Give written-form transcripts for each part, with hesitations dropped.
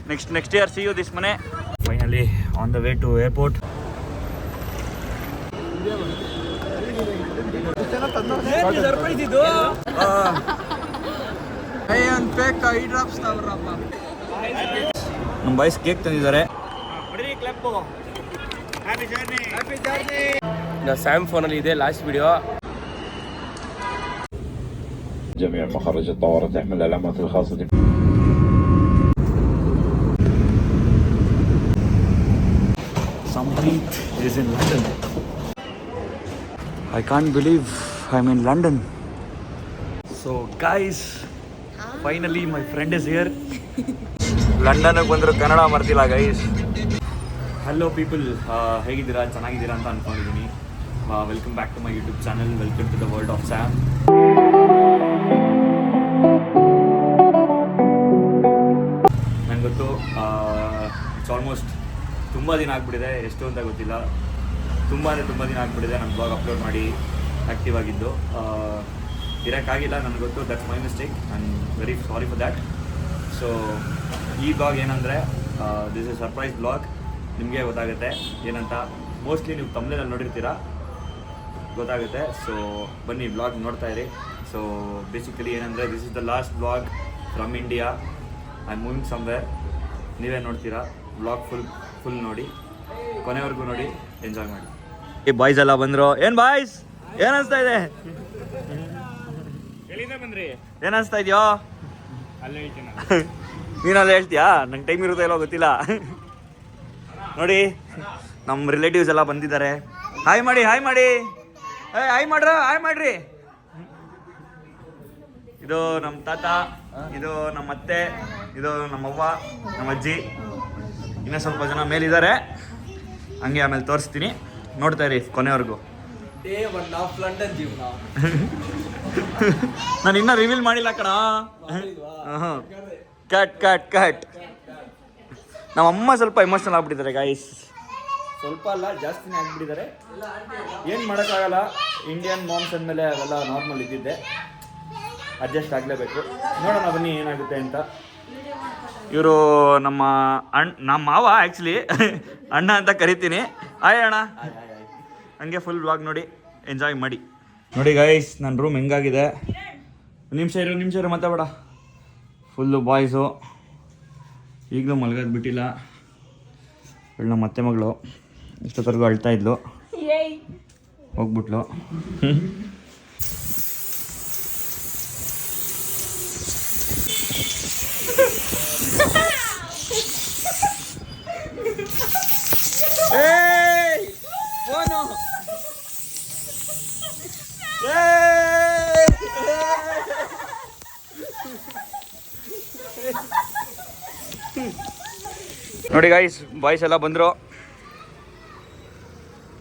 Next year, see you this Monday. Finally, on the way to airport. ನಮ್ಮ boys cake ತಂದಿದ್ದಾರೆ. Sam ಫೋನಲ್ಲಿ ಇದೆ last video. جميع مخارج الطائرة تحمل العلامات الخاصة. Sampreet is in London. I can't believe I'm in London. So guys, finally my friend is here. ಲಂಡನ್ಗೆ ಬಂದರೂ ಕನ್ನಡ ಮರ್ತಿಲ್ಲ guys. Hello people, ಹೇಗಿದ್ದೀರಾ? ಚೆನ್ನಾಗಿದ್ದೀರಾ ಅಂತ ಅಂದ್ಕೊಂಡಿದ್ದೀನಿ. Welcome back to my YouTube channel. Welcome to the world of Sam. ನನಗೆ ಗೊತ್ತು it's almost ತುಂಬ ದಿನ ಆಗ್ಬಿಟ್ಟಿದೆ, ಎಷ್ಟು ಅಂತ ಗೊತ್ತಿಲ್ಲ. ತುಂಬ ದಿನ ಆಗ್ಬಿಟ್ಟಿದೆ ನಾನು ಬ್ಲಾಗ್ ಅಪ್ಲೋಡ್ ಮಾಡಿ ಆ್ಯಕ್ಟಿವ್ ಆಗಿದ್ದು. ಇರೋಕ್ಕಾಗಿಲ್ಲ, ನನಗೆ ಗೊತ್ತು. That's my mistake. I am very sorry for that. So ಈ ಬ್ಲಾಗ್ ಏನಂದರೆ, ದಿಸ್ ಇಸ್ ಸರ್ಪ್ರೈಸ್ ಬ್ಲಾಗ್. ನಿಮಗೆ ಗೊತ್ತಾಗುತ್ತೆ ಏನಂತ. ಮೋಸ್ಟ್ಲಿ ನೀವು ತಮಿಳಲ್ಲಿ ನೋಡಿರ್ತೀರ, ಗೊತ್ತಾಗುತ್ತೆ. ಸೊ ಬನ್ನಿ ಬ್ಲಾಗ್ ನೋಡ್ತಾ ಇರಿ. ಸೊ ಬೇಸಿಕಲಿ ಏನಂದರೆ, this is the last blog from India. I am moving somewhere. ನೀವೇ ನೋಡ್ತೀರಾ. ಬ್ಲಾಗ್ ಫುಲ್ ನೋಡಿ, ಕೊನೆವರೆಗೂ ನೋಡಿ, ಎಂಜಾಯ್ ಮಾಡಿ. ಈ ಬಾಯ್ಸ್ ಎಲ್ಲ ಬಂದರು. ಏನು ಬಾಯ್ಸ್, ಏನು ಅನಿಸ್ತಾ ಇದೆ? ಏನು ಅನಿಸ್ತಾ ಇದೆಯೋ? ನೀನಲ್ಲ ಹೇಳ್ತೀಯಾ? ನಂಗೆ ಟೈಮ್ ಇರುತ್ತೋ ಇಲ್ಲೋ ಗೊತ್ತಿಲ್ಲ. ನೋಡಿ ನಮ್ಮ ರಿಲೇಟಿವ್ಸ್ ಎಲ್ಲ ಬಂದಿದ್ದಾರೆ. ಹಾಯ್ ಮಾಡಿ ಹಾಯ್ ಮಾಡ್ರಿ. ಇದು ನಮ್ಮ ತಾತ, ಇದು ನಮ್ಮ ಅತ್ತೆ, ಇದು ನಮ್ಮವ್ವ, ನಮ್ಮ ಅಜ್ಜಿ, ಇನ್ನೂ ಸ್ವಲ್ಪ ಜನ ಮೇಲಿದ್ದಾರೆ. ಹಂಗೆ ಆಮೇಲೆ ತೋರಿಸ್ತೀನಿ, ನೋಡ್ತಾ ಇರಿ ಕೊನೆವರೆಗೂ. ಡೇ 1 ಆಫ್ ಲಂಡನ್ ಜೀವನ. ನಾನು ಇನ್ನೂ ರಿವೀಲ್ ಮಾಡಿಲ್ಲ ಕಣ. ಕಟ್. ನಮ್ಮಮ್ಮ ಸ್ವಲ್ಪ ಎಮೋಷನಲ್ ಆಗ್ಬಿಟ್ಟಿದ್ದಾರೆ ಗಾಯ್ಸ್. ಸ್ವಲ್ಪ ಅಲ್ಲ, ಜಾಸ್ತಿನೇ ಆಗ್ಬಿಟ್ಟಿದ್ದಾರೆ. ಏನು ಮಾಡೋಕ್ಕಾಗಲ್ಲ. ಇಂಡಿಯನ್ ಮಾಮ್ಸ್ ಅಂದಮೇಲೆ ಅವೆಲ್ಲ ನಾರ್ಮಲ್ ಇದ್ದಿದ್ದೆ, ಅಡ್ಜಸ್ಟ್ ಆಗಲೇಬೇಕು. ನೋಡೋಣ ಬನ್ನಿ ಏನಾಗುತ್ತೆ ಅಂತ. ಇವರು ನಮ್ಮ ಮಾವ, ಆ್ಯಕ್ಚುಲಿ ಅಣ್ಣ ಅಂತ ಕರಿತೀನಿ. ಆಯ್ ಅಣ್ಣ. ಹಂಗೆ ಫುಲ್ ವ್ಲಾಗ್ ನೋಡಿ, ಎಂಜಾಯ್ ಮಾಡಿ. ನೋಡಿ ಗೈಸ್, ನನ್ನ ರೂಮ್ ಹೆಂಗಾಗಿದೆ. ನಿಮಿಷ ಇರು ಮಾತಾಡ. Full boys. ಈಗಲೂ ಮಲ್ಗೋದು ಬಿಟ್ಟಿಲ್ಲ. ನಮ್ಮ ಅತ್ತೆ ಮಗಳು ಇಷ್ಟೊತ್ತರೆಗೂ ಅಳ್ತಾ ಇದ್ಲು, ಹೋಗ್ಬಿಟ್ಲು. ನೋಡಿ ಗೈಸ್, ಬಾಯ್ಸ್ ಎಲ್ಲ ಬಂದರು.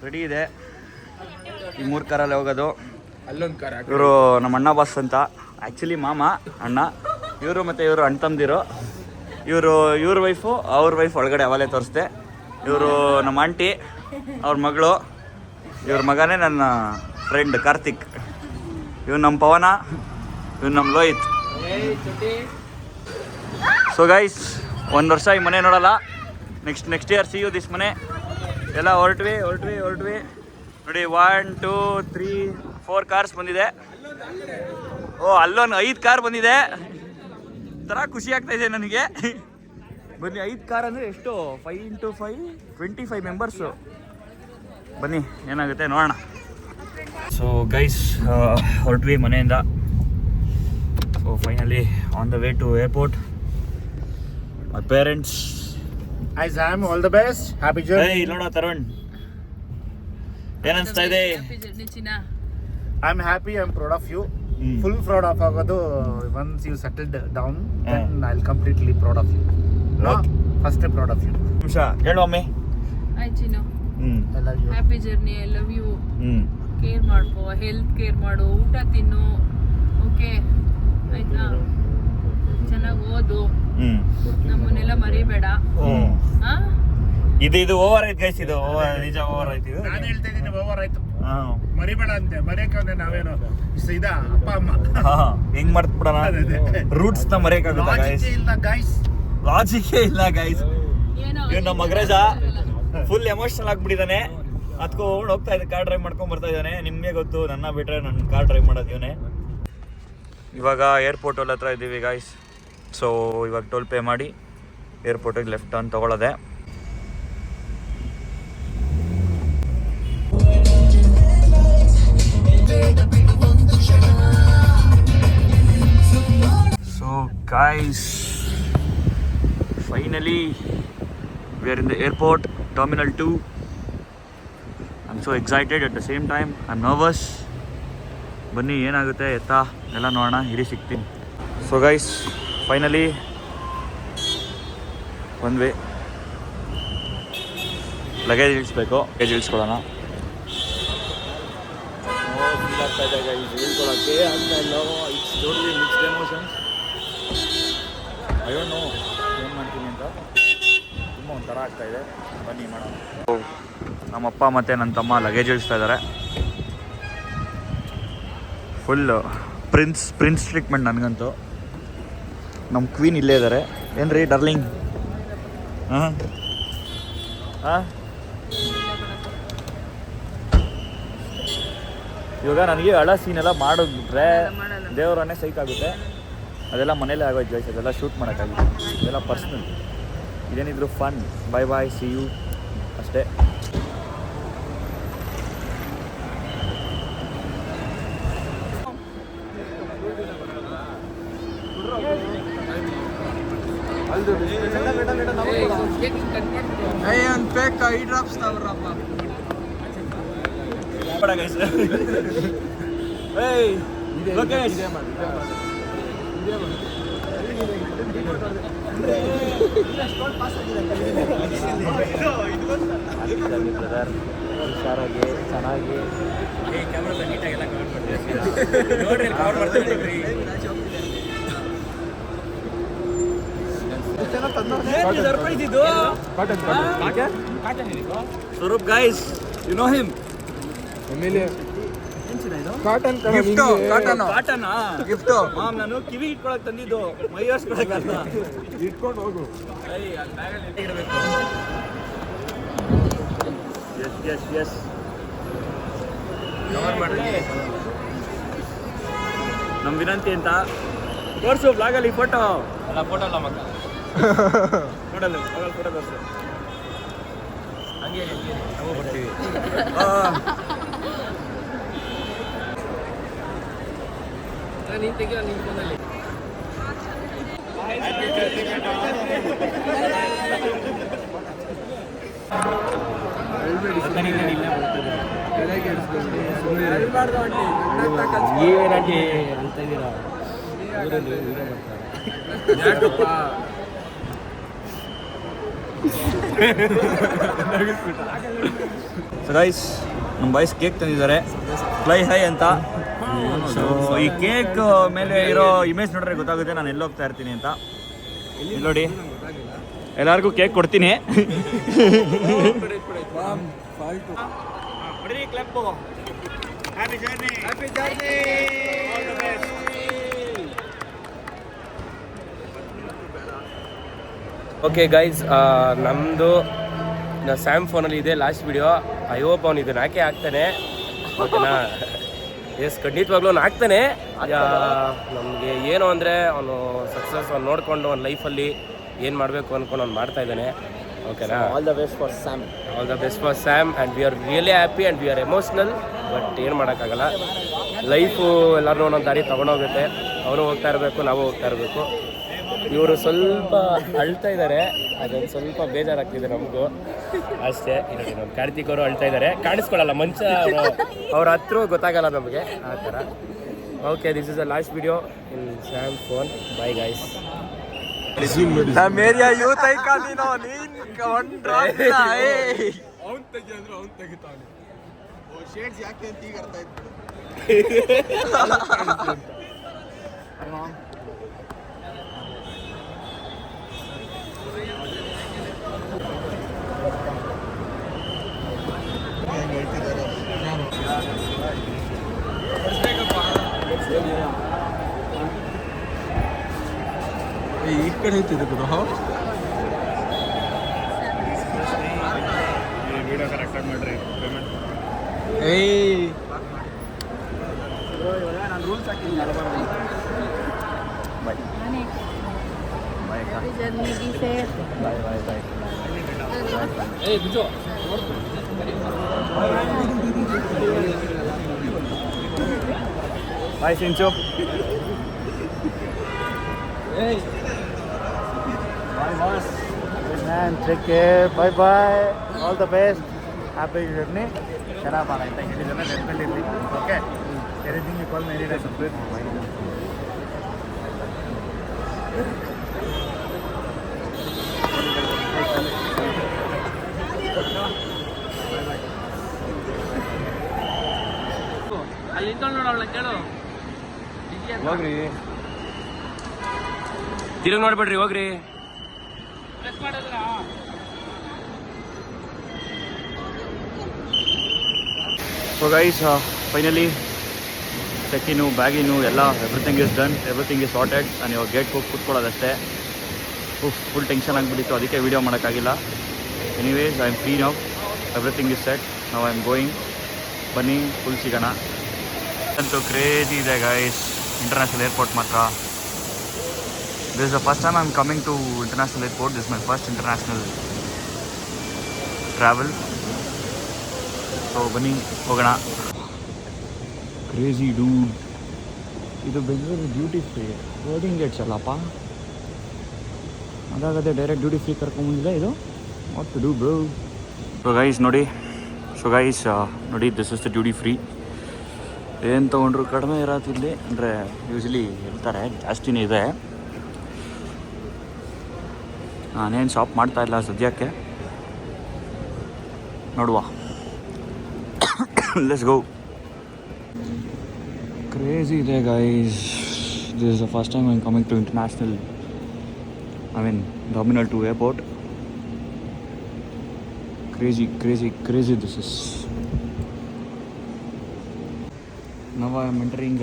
ರೆಡಿ ಇದೆ. ಈ 3 ಕಾರಲ್ಲಿ ಹೋಗೋದು. ಅಲ್ಲೊಂದು ಕಾರ. ಇವರು ನಮ್ಮ ಅಣ್ಣ ಬಾಸ್ ಅಂತ, ಆ್ಯಕ್ಚುಲಿ ಮಾಮ ಅಣ್ಣ. ಇವರು ಮತ್ತು ಇವರು ಅಣ್ಣ ತಮ್ಮದಿರು. ಇವ್ರ ವೈಫು, ಅವ್ರ ವೈಫ್ ಒಳಗಡೆ ಅವಲೇ ತೋರಿಸ್ದೆ. ಇವರು ನಮ್ಮ ಆಂಟಿ, ಅವ್ರ ಮಗಳು. ಇವ್ರ ಮಗನೇ ನನ್ನ ಫ್ರೆಂಡ್ ಕಾರ್ತಿಕ್. ಇವ್ನು ನಮ್ಮ ಪವನ, ಇವ್ನು ನಮ್ಮ ಲೋಹಿತ್. ಸೊ ಗೈಸ್, 1 ವರ್ಷ ಈ ಮನೆ ನೋಡಲ್ಲ. Next year see you this ಮನೆ. ಎಲ್ಲ ಹೊರಟ್ವಿ. ನೋಡಿ 1 2 3 4 ಕಾರ್ಸ್ ಬಂದಿದೆ. ಅಲ್ಲೊಂದು 5 ಕಾರ್ ಬಂದಿದೆ. ಥರ ಖುಷಿ ಆಗ್ತಾ ಇದೆ ನನಗೆ. ಬನ್ನಿ, 5 ಕಾರ್ ಅಂದರೆ ಎಷ್ಟು? 5 × 5 25 ಮೆಂಬರ್ಸು. ಬನ್ನಿ ಏನಾಗುತ್ತೆ ನೋಡೋಣ. ಸೊ ಗೈಸ್, ಹೊರಟ್ವಿ ಮನೆಯಿಂದ. So finally on the way to airport. My parents. Hi Sam, all the best. Happy journey. Hey, ನೋಡ ತರುಣ್, ಏನು ಅನಿಸ್ತಾ ಇದೆ? I'm happy, I'm proud of you. Full proud of agadu. Once you settled down, then I'll completely proud of you. No, first I'm proud of you. ನಿಮಿಷ ಹೇಳು ಒಮ್ಮೆ. Hi Chino. I love you. Happy journey, I love you. Care ಮಾಡ್ಕೋ, health care ಮಾಡು, ಊಟ ತಿನ್ನು, okay ಆಯ್ತಾ? ಚೆನ್ನಾಗಿ ಓದು, ನಮ್ಮನ್ನೆಲ್ಲ ಮರಿಬೇಡ. ಇದು ಓವರ್ ಆಯ್ತು ಗೈಸ್. ಇದು ನಿಜ ಓವರ್ ಆಯ್ತು. ನಾನು ಹೇಳ್ತಾ ಇದ್ದೀನಿ ಓವರ್ ಆಯ್ತು. ಮರಿಬೇಡ ಅಂತೆ. ಮರೆಯಕ್ಕೆ ನಾವೇನು ಇದ ಅಪ್ಪ ಅಮ್ಮ ಹೆಂಗ್ ಮರ್ತ್ ಬಿಡೋಣ. ರೂಟ್ಸ್ ನ ಮರೆಯಕ್ಕಾಗುತ್ತೆ ಗೈಸ್. ಇಲ್ಲ ಗೈಸ್, ಲಾಜಿಕೇ ಇಲ್ಲ ಗೈಸ್. ಏನೋ ಇವ್ನು ನಮ್ಮ ಮಗ್ರೇಜ ಫುಲ್ ಎಮೋಷನಲ್ ಆಗ್ಬಿಟ್ಟಿದ್ದಾನೆ. ಹತ್ಕೊಂಡು ಹೋಗ್ತಾ ಇದ್ದೆ, ಕಾರ್ ಡ್ರೈವ್ ಮಾಡ್ಕೊಂಡ್ ಬರ್ತಾ ಇದ್ದಾನೆ. ನಿಮ್ಗೆ ಗೊತ್ತು, ನನ್ನ ಬಿಟ್ರೆ ನನ್ನ ಕಾರ್ ಡ್ರೈವ್ ಮಾಡೋದು ಇವನೇ. ಇವಾಗ ಏರ್ಪೋರ್ಟ್ ಹತ್ರ ಇದ್ದೀವಿ ಗೈಸ್. ಸೊ ಇವಾಗ ಟೋಲ್ ಪೇ ಮಾಡಿ ಏರ್ಪೋರ್ಟಿಗೆ ಲೆಫ್ಟ್ ಟರ್ನ್ ತಗೊಳ್ಳೋದೆ. So guys, finally we are in the airport, terminal 2. I'm so excited at the same time. I'm nervous. ಬನ್ನಿ ಏನಾಗುತ್ತೆ ಎತ್ತಾ ಎಲ್ಲ ನೋಡೋಣ, ಇರಿ ಸಿಗ್ತೀನಿ. ಸೊ ಗೈಸ್, ಫೈನಲಿ ಒಂದು ವೇ ಲಗೇಜ್ ಇಳಿಸ್ಬೇಕು. ಲಗೇಜ್ ಇಳಿಸ್ಕೊಳ್ಳೋಣ. ಫೀಲ್ ಆಗ್ತಾ ಇದೆ ಗೈಸ್, ಇಳ್ಕೊಳ್ಳೋಕ್ಕೆ ಆಗ್ತಾ ಇಲ್ಲ. It's totally mixed emotions. I don't know ಏನು ಮಾಡ್ತೀನಿ ಅಂತ. ತುಂಬ ಒಂಥರ ಆಗ್ತಾಯಿದೆ. ಬನ್ನಿ ಮಾಡೋಣ. ನಮ್ಮಪ್ಪ ಮತ್ತು ನನ್ನ ತಮ್ಮ ಲಗೇಜ್ ಇಳಿಸ್ತಾ ಇದ್ದಾರೆ. ಫುಲ್ ಪ್ರಿನ್ಸ್ ಟ್ರೀಟ್ಮೆಂಟ್ ನನಗಂತೂ. ನಮ್ಮ ಕ್ವೀನ್ ಇಲ್ಲೇ ಇದ್ದಾರೆ. ಏನು ರೀ ಡರ್ಲಿಂಗ್? ಹಾಂ ಹಾಂ, ಇವಾಗ ನನಗೆ ಹಳ ಸೀನೆಲ್ಲ ಮಾಡಿಬಿಟ್ರೆ ದೇವರನ್ನೇ ಸೈಕಾಗುತ್ತೆ. ಅದೆಲ್ಲ ಮನೇಲೇ ಆಗೋಯ್ತು ಗೈಸ್. ಅದೆಲ್ಲ ಶೂಟ್ ಮಾಡೋಕ್ಕಾಗಿತ್ತು. ಇದೆಲ್ಲ ಪರ್ಸ್ನಲ್. ಇದೇನಿದ್ರು fun. Bye bye, see you ಅಷ್ಟೇ. ಬ್ರದರ್, ಹುಷಾರಾಗಿ ಚೆನ್ನಾಗಿ ನೀಟಾಗೆಲ್ಲ ಕವರ್ ಮಾಡ್ತೀವಿ ನೋಡ್ರಿ. ಕವರ್ ಮಾಡ್ತೀವಿ. Swaroop guys, you know him? Cotton gift ನಾನು ಕಿವಿ ಇಟ್ಕೊಳಕ್ ತಂದಿದ್ದು, ಮೈ ಹಾಸ್ಕೊಳಕ್ಕಲ್ಲ. ಇಟ್ಕೊಂಡು ಹೋಗು. ಎಸ್ ನಮ್ಮ ವಿನಂತಿ ಅಂತ ತೋರಿಸು ಬ್ಲಾಗಲ್ಲಿ ಫೋಟೋ. ಅಲ್ಲ ಫೋಟೋ ಅಲ್ಲ ಮಗ, ನೋಡಲ್ಲ ಫೋಟೋ ತೋರಿಸು. ಹಂಗೆ ನಾವು ಬರ್ತೀವಿ. ನೀನು ತೆಗಿಯೋ ನಿಮ್ಮ ಫೋನಲ್ಲಿ. ಏನಕ್ಕೆ ಅಂತ ಇದ್ದೀರಾ? ಸೊ ಗೈಸ್, ನಮ್ಮ ಬಾಯ್ಸ್ ಕೇಕ್ ತಂದಿದ್ದಾರೆ, ಫ್ಲೈ ಹೈ ಅಂತ. ಸೊ ಈ ಕೇಕ್ ಮೇಲೆ ಇರೋ ಇಮೇಜ್ ನೋಡ್ರೆ ಗೊತ್ತಾಗುತ್ತೆ ನಾನು ಎಲ್ಲಿ ಹೋಗ್ತಾ ಇರ್ತೀನಿ ಅಂತ. ಇಲ್ಲಿ ನೋಡಿ, ಎಲ್ಲರಿಗೂ ಕೇಕ್ ಕೊಡ್ತೀನಿ. ಓಕೆ ಗೈಸ್, ನಮ್ಮದು ಸ್ಯಾಮ್ ಫೋನಲ್ಲಿ ಇದೆ ಲಾಸ್ಟ್ ವಿಡಿಯೋ. ಐ ಹೋಪ್ ಅವನು ಇದನ್ನು ಹಾಕೇ ಆಗ್ತಾನೆ. ಓಕೆನಾ? ಎಸ್, ಖಂಡಿತವಾಗ್ಲೂ ಅವ್ನು ಆಗ್ತಾನೆ. ನಮಗೆ ಏನು ಅಂದರೆ ಅವನು ಸಕ್ಸಸ್ ಅವ್ನು ನೋಡಿಕೊಂಡು ಅವ್ನ ಲೈಫಲ್ಲಿ ಏನು ಮಾಡಬೇಕು ಅಂದ್ಕೊಂಡು ಅವ್ನು ಮಾಡ್ತಾ ಇದ್ದಾನೆ. ಓಕೆನಾ? All the best for Sam. All the best for Sam and we are really happy and we are emotional. But ಏನು ಮಾಡೋಕ್ಕಾಗಲ್ಲ, ಲೈಫು ಎಲ್ಲರೂ ಒಂದೊಂದು ದಾರಿ ತೊಗೊಂಡೋಗುತ್ತೆ. ಅವನು ಹೋಗ್ತಾ ಇರಬೇಕು, ನಾವು ಹೋಗ್ತಾ ಇರಬೇಕು. ಇವರು ಸ್ವಲ್ಪ ಅಳ್ತಾ ಇದ್ದಾರೆ, ಅದೊಂದು ಸ್ವಲ್ಪ ಬೇಜಾರಾಗ್ತಿದೆ ನಮಗೂ ಅಷ್ಟೇ. ಇಲ್ಲಿ ನಮ್ಮ ಕಾರ್ತಿಕ್ ಅವರು ಅಳ್ತಾ ಇದ್ದಾರೆ, ಕಾಣಿಸ್ಕೊಳ್ಳಲ್ಲ ಮಂಚ, ಅವ್ರ ಹತ್ರ ಗೊತ್ತಾಗಲ್ಲ ನಮಗೆ ಆ ಥರ. Okay, this is the last video in Sam phone. Bye guys. Mirae youth icon ನೀನು, ಅವ್ನು ತೆಗಿ ಅಂದ್ರೆ ಅವ್ನು ತೆಗಿತಾನೆ. ಶೇಡ್ಸ್ ಯಾಕೆ ಅಂತ ಈಗ ಅರ್ಥ ಆಯ್ತು. ಈ ಕಡೆ ಐತಿದೆ journey. Be safe. Bye bye bye. Bye Sinchu. Bye, boss. Good man. Take care. Bye bye. All the best. Happy journey. Sharap ala ita ಹೇಳಿದಲ್ಲ ನೆನಪಲ್ಲಿ ಇರಲಿ. Okay. Anything you call me anytime. ಅಲ್ಲಿ ನಿಂತ್ಕೊಂಡು ನೋಡೋಣ ಕೇಳು. ಹೋಗ್ರಿ. ತಿರುಗಿ ನೋಡ್ಬೇಡ್ರಿ, ಹೋಗ್ರಿ. ಸೊ ಗೈಸ್, ಫೈನಲಿ ಚೆಕ್ಕಿನು, ಬ್ಯಾಗಿನು ಎಲ್ಲ everything is done, everything is sorted. ನಾನು ಇವಾಗ ಗೇಟ್ಗೆ ಹೋಗಿ ಕೂತ್ಕೊಳ್ಳೋದಷ್ಟೇ. ಫುಲ್ ಟೆನ್ಷನ್ ಆಗಿಬಿಟ್ಟಿತ್ತು, ಅದಕ್ಕೆ ವೀಡಿಯೋ ಮಾಡೋಕ್ಕಾಗಿಲ್ಲ. Anyways I am free now, everything is set. ನಾವು ಐ ಆಮ್ ಗೋಯಿಂಗ್. ಬನ್ನಿ ಫುಲ್ ಸಿಗೋಣ. ಅಂತೂ ಕ್ರೇಜಿ ಇದೆ ಗೈಸ್, ಇಂಟರ್ನ್ಯಾಷನಲ್ ಏರ್ಪೋರ್ಟ್ ಮಾತ್ರ. This is the first time I am coming to international airport. This my first international travel. So ಬನ್ನಿ ಹೋಗೋಣ. Crazy dude, ಇದು Bengaluru duty free boarding gates ಅಲ್ಲಪ್ಪ. ಅದಾಗದೆ ಡೈರೆಕ್ಟ್ ಡ್ಯೂಟಿ ಫ್ರೀ ಕರ್ಕೊಂಬಂದಿಲ್ಲ ಇದು. What to do bro? So guys ನೋಡಿ, ನೋಡಿ, this is the duty free. ಏನು ತೊಗೊಂಡ್ರು ಕಡಿಮೆ ಇರತ್ತಿಲ್ಲಿ, ಅಂದರೆ ಯೂಶ್ವಲಿ ಹೇಳ್ತಾರೆ ಜಾಸ್ತಿನೇ ಇದೆ. ನಾನೇನು ಶಾಪ್ ಮಾಡ್ತಾ ಇಲ್ಲ ಸದ್ಯಕ್ಕೆ, ನೋಡುವ. Let's go. ಕ್ರೇಜಿ ಇದೆ guys. This is the first time I am coming to international, I mean terminal 2 airport. Crazy this is. Now I am entering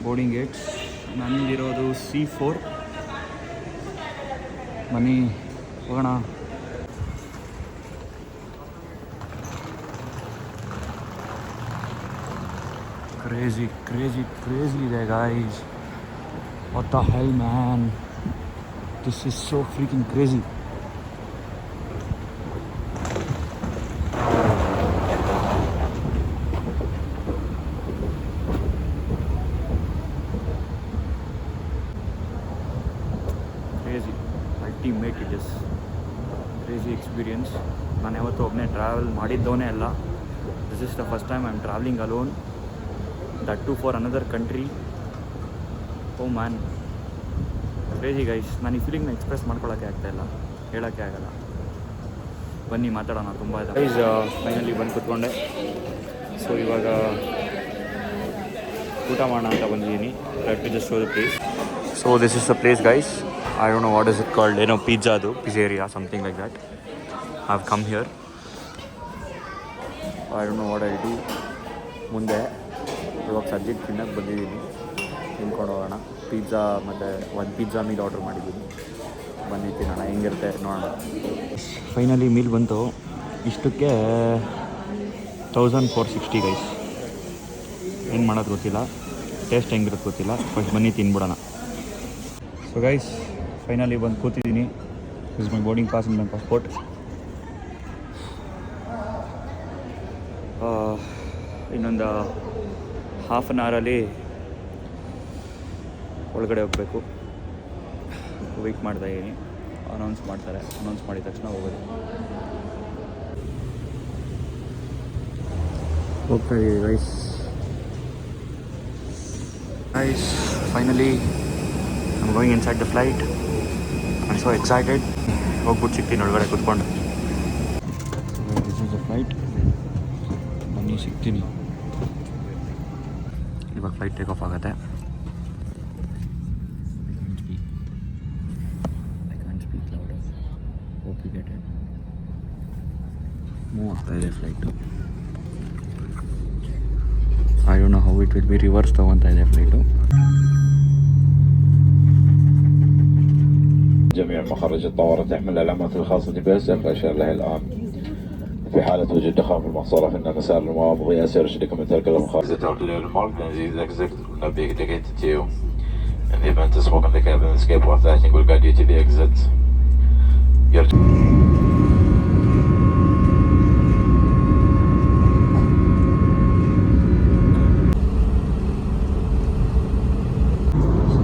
boarding gates. ನಂದಿರೋದು C4. ಬನ್ನಿ ಹೋಗೋಣ. ಕ್ರೇಜಿ ಇದೆ guys. What the hell man, this is so freaking crazy. Ultimate it is. Crazy experience. ನಾನು ಯಾವತ್ತೂ ಒಬ್ಬನೇ travel ಮಾಡಿದ್ದವನೇ ಅಲ್ಲ. This is the first time I am travelling alone, that too for another country. Oh man, crazy guys. ನಾನು ಈ ಫೀಲಿಂಗ್ನ express ಮಾಡ್ಕೊಳ್ಳೋಕ್ಕೆ ಆಗ್ತಾಯಿಲ್ಲ, ಹೇಳೋಕ್ಕೆ ಆಗಲ್ಲ. ಬನ್ನಿ ಮಾತಾಡೋಣ, ತುಂಬ ಇದೆ ಗೈಸ್. ಫೈನಲಿ ಬಂದು ಕೂತ್ಕೊಂಡೆ. ಸೊ ಇವಾಗ ಊಟ ಮಾಡೋಣ ಅಂತ ಬಂದಿದ್ದೀನಿ. To just show the place. So this is the place guys. I don't know what is it called, pizza area, something like that. I've come here. I don't know what I'll do. ಮುಂದೆ ಇವಾಗ ಸದ್ಯಕ್ಕೆ ತಿನ್ನಕ್ಕೆ ಬಂದಿದ್ದೀನಿ. ತಿನ್ಕೊಂಡು ಹೋಗೋಣ. Pizza ಮತ್ತು ಒಂದು pizza meal order ಮಾಡಿದ್ದೀನಿ. ಬನ್ನಿ ತಿನ್ನೋಣ, ಹೆಂಗಿರುತ್ತೆ ನೋಡೋಣ. ಫೈನಲಿ ಮೀಲ್ ಬಂತು. ಇಷ್ಟಕ್ಕೆ 1460 ಗೈಸ್. ಏನು ಮಾಡೋದು ಗೊತ್ತಿಲ್ಲ, ಟೇಸ್ಟ್ ಹೆಂಗಿರುತ್ತೆ ಗೊತ್ತಿಲ್ಲ. ಫಸ್ಟ್ ಬನ್ನಿ ತಿನ್ಬಿಡೋಣ. ಸೊ ಗೈಸ್, ಫೈನಲಿ ಬಂದು ಕೂತಿದ್ದೀನಿ. Is my boarding pass in my passport. ಇನ್ನೊಂದು ಹಾಫ್ ಆನ್ ಅವರಲ್ಲಿ ಒಳಗಡೆ ಹೋಗಬೇಕು. ವೆಯ್ಟ್ ಮಾಡ್ತಾಯಿದ್ದೀನಿ. ಅನೌನ್ಸ್ ಮಾಡ್ತಾರೆ. ಅನೌನ್ಸ್ ಮಾಡಿದ ತಕ್ಷಣ ಹೋಗೋದು. ಹೋಗ್ತಾಯಿದ್ದೀವಿ guys. Finally I'm going inside the flight. I'm so excited. ಹೋಗ್ಬಿಟ್ಟು ಸಿಗ್ತೀನಿ ಒಳಗಡೆ ಕೂತ್ಕೊಂಡು. This is the flight. ಬನ್ನಿ ಸಿಗ್ತೀನಿ. ಇವಾಗ ಫ್ಲೈಟ್ ಟೇಕ್ ಆಫ್ ಆಗುತ್ತೆ. I can't speak louder. Hope you get it. Move ಆಗ್ತಾ ಇದೆ flight. I don't know how it will be reverse ತಗೊತಾ ಇದೆ flight. جميع مخارج الطائرة تحمل العلامات الخاصة بها سأشير لها الآن. في حالة وجود تخاف المحصرة فإن مسار المواضيع يسير شركة من تلك المخارج. Visitor clear mark and is exit navigate to In the event of smoke in the cabin, escape while flashing will guide you to the exit. Your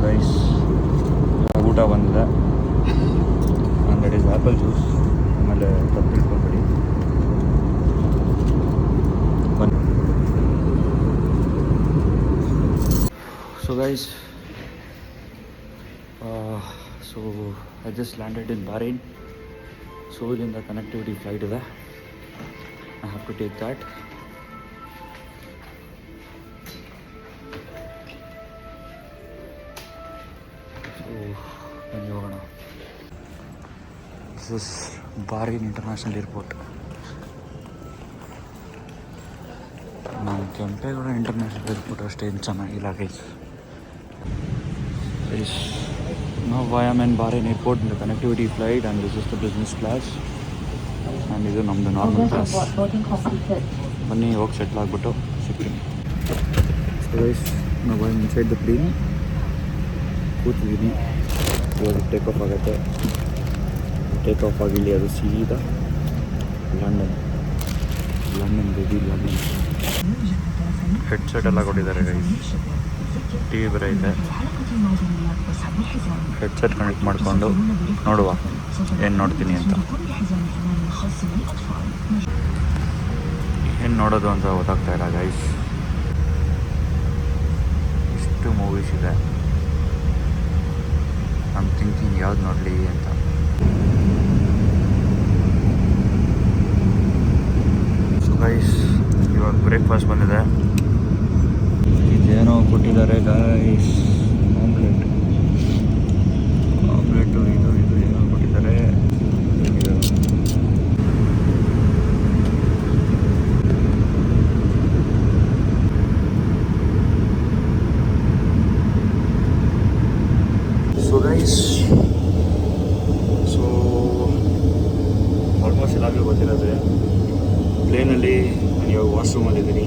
guys ಊಟ ಬಂದಿದೆ. And that is apple juice. ಆಮೇಲೆ ತಪ್ಪು ತಿಳ್ಕೊಬೇಡಿ. So guys, so I just landed in Bahrain. So ಇಲ್ಲಿಂದ connectivity flight ಇದೆ. I have to take that. So ಬನ್ನಿ ಹೋಗೋಣ. This is Bahrain International Airport. ನಾನು ಕೆಂಪೇಗೌಡ ಇಂಟರ್ನ್ಯಾಷನಲ್ ಏರ್ಪೋರ್ಟ್ ಅಷ್ಟೇನು ಚೆನ್ನಾಗಿಲ್ಲ guys. Now I am in Bahrain airport in the connectivity flight, and this is the business class, and ಇದು ನಮ್ಮದು normal class. ಬನ್ನಿ ಹೋಗಿ settle ಆಗಿಬಿಟ್ಟು ಸಿಗ್ತೀನಿ. ಸೊ ಗೈಸ್ ನಾವು ಇನ್ಸೈಡ್ ದ ಪ್ಲೇನ್ ಕೂತಿದ್ದೀನಿ. ಇವಾಗ ಟೇಕ್ ಆಫ್ ಆಗುತ್ತೆ. ಟೇಕ್ ಆಫ್ ಆಗಿಲ್ಲಿ ಅದು ಸೀದಾ ಲಂಡನ್ ಬೇಬಿ ಲಂಡನ್. ಹೆಡ್ಸೆಟ್ ಎಲ್ಲ ಕೊಟ್ಟಿದ್ದಾರೆ ಗೈಸ್. ಟಿ ವಿ ಬೇರೆ ಇದೆ. ಹೆಡ್ಸೆಟ್ ಕನೆಕ್ಟ್ ಮಾಡಿಕೊಂಡು ನೋಡುವ ಏನು ನೋಡ್ತೀನಿ ಅಂತ. ಏನು ನೋಡೋದು ಅಂತ ಗೊತ್ತಾಗ್ತಾ ಇಲ್ಲ ಗೈಸ್. ಇಷ್ಟು ಮೂವೀಸ್ ಇದೆ. ಐ ಆಮ್ ಥಿಂಕಿಂಗ್ ಯಾವ್ದು ನೋಡಲಿ ಅಂತ. ಸೊ ಗೈಸ್ ಇವಾಗ ಬ್ರೇಕ್ಫಾಸ್ಟ್ ಬಂದಿದೆ. ಇದೇನೋ ಕೊಟ್ಟಿದ್ದಾರೆ ಗೈಸ್. ಆಮ್ಲೆಟು ಇದು ಏನೋ ಕೊಟ್ಟಿದ್ದಾರೆ. ಸೊ ಗೈಸ್ ಆಲ್ಮೋಸ್ಟ್ ಎಲ್ಲಾದರೂ ಗೊತ್ತಿರೋದೆ. ಪ್ಲೇನಲ್ಲಿ ನಾನು ಇವಾಗ ವಾಶ್ರೂಮಲ್ಲಿದ್ದೀನಿ.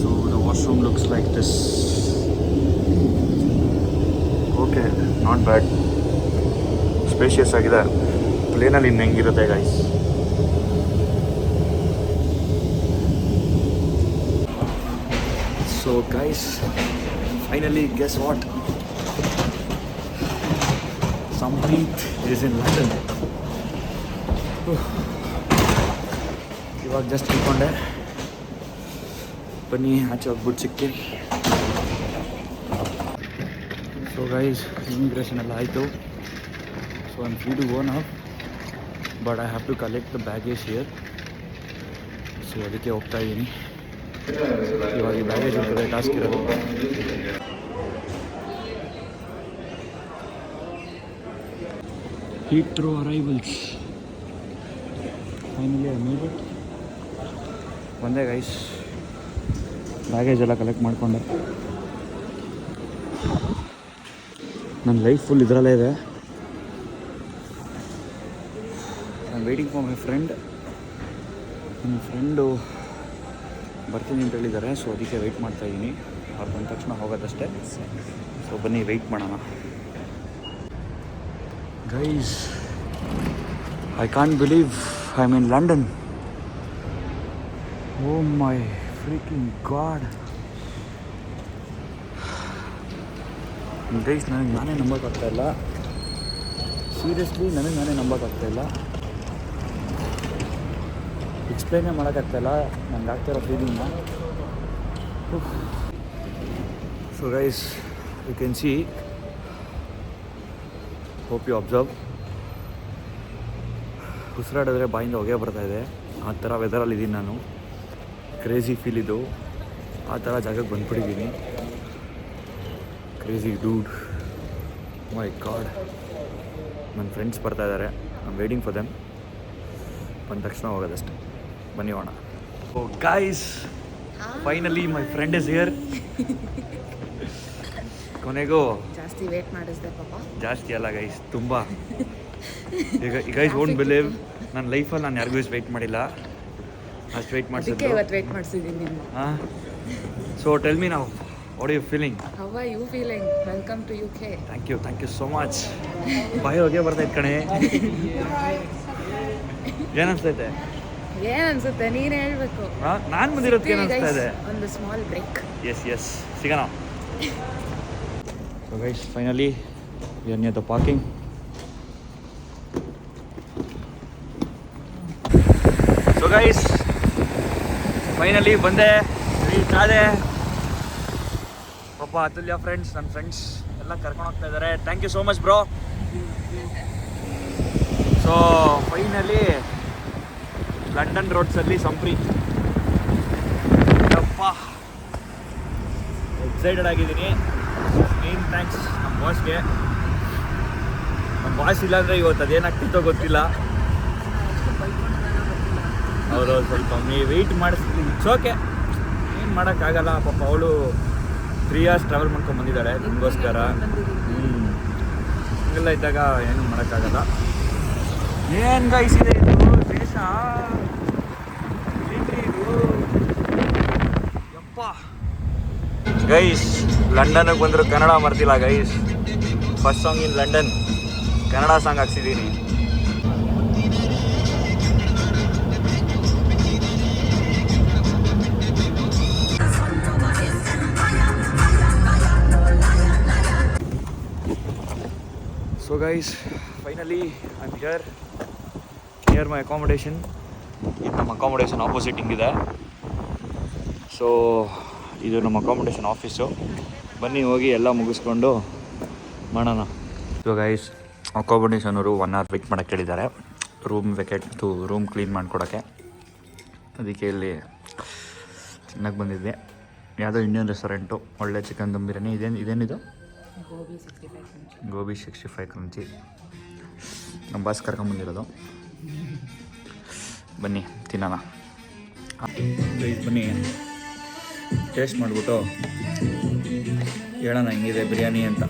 So the washroom looks like this. Okay, not bad. Spacious ಆಗಿದೆ. ಪ್ಲೇನಲ್ಲಿ ಇನ್ನು ಹೆಂಗಿರುತ್ತೆ guys. So guys finally guess what, Sampreeth is in London. ಇವಾಗ ಜಸ್ಟ್ ತಿಳ್ಕೊಂಡೆ. ಬನ್ನಿ ಆಚೆ ಹೋಗ್ಬಿಟ್ಟು ಸಿಗ್ತೀನಿ. ಸೊ ಗೈಸ್ ಇಮಿಗ್ರೇಷನ್ ಎಲ್ಲ ಆಯಿತು. So I am free to go now, but I have to collect the baggage here. So ಅದಕ್ಕೆ ಹೋಗ್ತಾ ಇದ್ದೀನಿ. ಇವಾಗ ಈ ಬ್ಯಾಗೇಜ್ ಇರ್ತದೆ ಟಾಸ್ಕ್ ಇರೋದು. Heathrow arrivals. Finally I made it. ಬಂದೆ ಗೈಸ್. ಬ್ಯಾಗೇಜ್ ಎಲ್ಲ ಕಲೆಕ್ಟ್ ಮಾಡಿಕೊಂಡೆ. ನನ್ನ ಲೈಫ್ ಫುಲ್ ಇದರಲ್ಲೇ ಇದೆ. I am waiting for my friend. ನನ್ನ ಫ್ರೆಂಡು ಬರ್ತೀನಿ ಅಂತ ಹೇಳಿದ್ದಾರೆ. ಸೊ ಅದಕ್ಕೆ ವೆಯ್ಟ್ ಮಾಡ್ತಾಯಿದ್ದೀನಿ. ಅವ್ರು ಬಂದ ತಕ್ಷಣ ಹೋಗೋದಷ್ಟೇ. ಸೊ ಬನ್ನಿ ವೆಯ್ಟ್ ಮಾಡೋಣ. Guys I can't believe I am in London. Oh my freaking God guys, ನನಗೆ ನಾನೇ ನಂಬೋಕ್ಕಾಗ್ತಾಯಿಲ್ಲ. ಸೀರಿಯಸ್ಲಿ ನನಗೆ ನಾನೇ ನಂಬೋಕ್ಕಾಗ್ತಾಯಿಲ್ಲ. ಎಕ್ಸ್ಪ್ಲೈನೇ ಮಾಡೋಕ್ಕಾಗ್ತಾಯಿಲ್ಲ ನನಗೆ ಆಗ್ತಾಯಿರೋ ಫೀಲಿಂಗ್ನ. So guys you can see, hope you observe. ಉಸಿರಾಡಿದ್ರೆ ಬಾಯಿಂದ ಹೊಗೆ ಬರ್ತಾಯಿದೆ. ಆ ಥರ ವೆದರಲ್ಲಿ ಇದ್ದೀನಿ ನಾನು. ಕ್ರೇಜಿ ಫೀಲ್ ಇದು. ಆ ಥರ ಜಾಗಕ್ಕೆ ಬಂದುಬಿಟ್ಟಿದ್ದೀನಿ. Crazy dude, my god. ನನ್ನ ಫ್ರೆಂಡ್ಸ್ ಬರ್ತಾಯಿದ್ದಾರೆ. I am waiting for them. ಬಂದ ತಕ್ಷಣ ಹೋಗೋದಷ್ಟೆ. ಬನ್ನಿ ಹೋಣ. Oh guys finally my friend is here. ಕೊನೆಗೂ ಜಾಸ್ತಿ ವೇಟ್ ಮಾಡಿಸ್ದೆ ಪಾಪ. ಜಾಸ್ತಿ ಅಲ್ಲ ಗೈಸ್, ತುಂಬ. ಈಗ ಗೈಸ್ ವೋಂಟ್ ಬಿಲೀವ್, ನನ್ನ ಲೈಫಲ್ಲಿ ನಾನು ಯಾರಿಗೂ ವೆಯ್ಟ್ ಮಾಡಿಲ್ಲ. ಅಷ್ಟು ವೆಯ್ಟ್ ಮಾಡಿಸಿದ್ದು ಇವತ್ತು ವೇಟ್ ಮಾಡಿಸಿದ್ದೀನಿ ನಿಮ್ಮ. ಹಾಂ. ಸೊ ಟೆಲ್ ಮಿ ನಾವು what are you feeling? How are you feeling? Welcome to UK. Thank you so much. Bye ಹೋಗೇ ಬರ್ತೈತೆ ಕಣೆ. ಏನು ಅನಿಸ್ತೈತೆ? ಏನ್ ಅನ್ಸುತ್ತೆ ನೀನೇ ಹೇಳ್ಬೇಕು. ನಾನು ಬಂದಿರೋದಕ್ಕೆ ಏನು ಅನಿಸ್ತಾ ಇದೆ? ಒಂದು ಸ್ಮಾಲ್ ಬ್ರೇಕ್. ಎಸ್ ಸಿಗೋಣ. So guys finally we are near the parking. So guys finally ಬಂದೆ, ರೀಚ್ ಆದೆ. ಪಾಪ ಅತುಲ್ಯ ಫ್ರೆಂಡ್ಸ್, ನನ್ನ ಫ್ರೆಂಡ್ಸ್ ಎಲ್ಲ ಕರ್ಕೊಂಡು ಹೋಗ್ತಾ ಇದ್ದಾರೆ. Thank you so much bro. So finally London ರೋಡ್ಸಲ್ಲಿ ಸಂಪ್ರಿ. ಯಪ್ಪ ಎಕ್ಸೈಟೆಡ್ ಆಗಿದ್ದೀನಿ. ಮೇನ್ ಥ್ಯಾಂಕ್ಸ್ ನಮ್ಮ ಬಾಸ್ಗೆ. ನಮ್ಮ ಬಾಸ್ ಇಲ್ಲಾಂದರೆ ಇವತ್ತು ಅದೇನಾಗ್ತಿತ್ತೋ ಗೊತ್ತಿಲ್ಲ. ಅವರು ಸ್ವಲ್ಪ ವೆಯ್ಟ್ ಮಾಡಿಸ್ತೀವಿ. ಇಟ್ಸ್ ಓಕೆ, ಏನು ಮಾಡೋಕ್ಕಾಗಲ್ಲ. ಪಾಪ ಅವಳು 3 hours ಟ್ರಾವೆಲ್ ಮಾಡ್ಕೊಂಡು ಬಂದಿದ್ದಾಳೆ ನಿಮಗೋಸ್ಕರ. ಹಿಂಗೆಲ್ಲ ಇದ್ದಾಗ ಏನು ಮಾಡೋಕ್ಕಾಗಲ್ಲ. ಏನು ಗೈಸ್ ಇದೆ ಇದು ದೇಶ, ಯಪ್ಪ. ಗೈಸ್ ಲಂಡನ್ಗೆ ಬಂದರೂ ಕನ್ನಡ ಮರ್ತಿಲ್ಲ guys. First song in London Kannada song ಹಾಕ್ಸಿದ್ದೀನಿ. So guys finally I am here near my accommodation. ಇದು ನಮ್ಮ ಅಕಾಮಡೇಷನ್ ಆಪೋಸಿಟ್ ಹಿಂಗಿದೆ. ಸೊ ಇದು ನಮ್ಮ ಅಕಾಮಡೇಷನ್ ಆಫೀಸು. ಬನ್ನಿ ಹೋಗಿ ಎಲ್ಲ ಮುಗಿಸ್ಕೊಂಡು ಮಾಡೋಣ. ಸೊ ಗೈಸ್ ಅಕಾಮಡೇಷನ್ ಅವರು 1 hour ವೆಯ್ಟ್ ಮಾಡೋಕ್ಕೆ ಹೇಳಿದ್ದಾರೆ. ರೂಮ್ ಕ್ಲೀನ್ ಮಾಡಿಕೊಡೋಕ್ಕೆ. ಅದಕ್ಕೆ ಇಲ್ಲಿ ಚೆನ್ನಾಗಿ ಬಂದಿದ್ದೆ. ಯಾವುದೋ ಇಂಡಿಯನ್ ರೆಸ್ಟೋರೆಂಟು, ಒಳ್ಳೆ ಚಿಕನ್ ದಮ್ ಬಿರಿಯಾನಿ. ಇದೇನಿದು? ಗೋಬಿ 65 ಕ್ರಂಚಿ. ನಮ್ಮ ಬಾಸ್ ಕರ್ಕೊಂಬಂದಿರೋದು. ಬನ್ನಿ ತಿನ್ನೋಣ. ಬನ್ನಿ ಟೇಸ್ಟ್ ಮಾಡಿಬಿಟ್ಟು ಹೇಳೋಣ ಹೆಂಗಿದೆ ಬಿರಿಯಾನಿ ಅಂತ.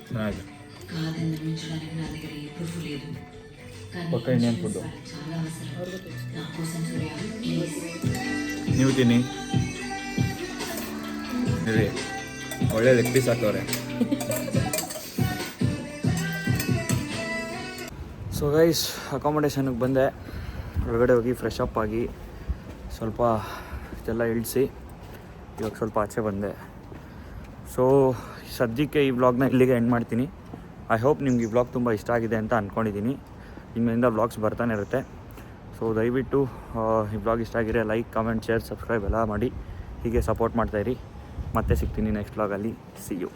ಚೆನ್ನಾಗಿದೆ. ಪಕ್ಕ ಇನ್ನೇನು ಫುಡ್ಡು ನೀವು ತಿನ್ನಿ. ಇರಿ, ಒಳ್ಳೆ ಲೆಗ್ ಪೀಸ್ ಹಾಕವ್ರೆ. ಸೊ ಗೈಸ್ ಅಕಾಮಡೇಷನ್ಗೆ ಬಂದೆ. ಒಳಗಡೆ ಹೋಗಿ ಫ್ರೆಶ್ ಅಪ್ ಆಗಿ ಸ್ವಲ್ಪ ಇದೆಲ್ಲ ಇಳಿಸಿ ಇವಾಗ ಸ್ವಲ್ಪ ಆಚೆ ಬಂದೆ. ಸೊ ಸದ್ಯಕ್ಕೆ ಈ ವ್ಲಾಗ್ನ ಇಲ್ಲಿಗೆ ಎಂಡ್ ಮಾಡ್ತೀನಿ. ಐ ಹೋಪ್ ನಿಮ್ಗೆ ಈ ವ್ಲಾಗ್ ತುಂಬ ಇಷ್ಟ ಆಗಿದೆ ಅಂತ ಅಂದ್ಕೊಂಡಿದ್ದೀನಿ. ಇನ್ಮೇಲಿಂದ ವ್ಲಾಗ್ಸ್ ಬರ್ತಾನೆ ಇರುತ್ತೆ. ಸೊ ದಯವಿಟ್ಟು ಈ ವ್ಲಾಗ್ ಇಷ್ಟ ಆಗಿದ್ರೆ ಲೈಕ್, ಕಮೆಂಟ್, ಶೇರ್, ಸಬ್ಸ್ಕ್ರೈಬ್ ಎಲ್ಲ ಮಾಡಿ ಹೀಗೆ ಸಪೋರ್ಟ್ ಮಾಡ್ತಾಯಿರಿ. ಮತ್ತೆ ಸಿಗ್ತೀನಿ ನೆಕ್ಸ್ಟ್ ವ್ಲಾಗಲ್ಲಿ. See you.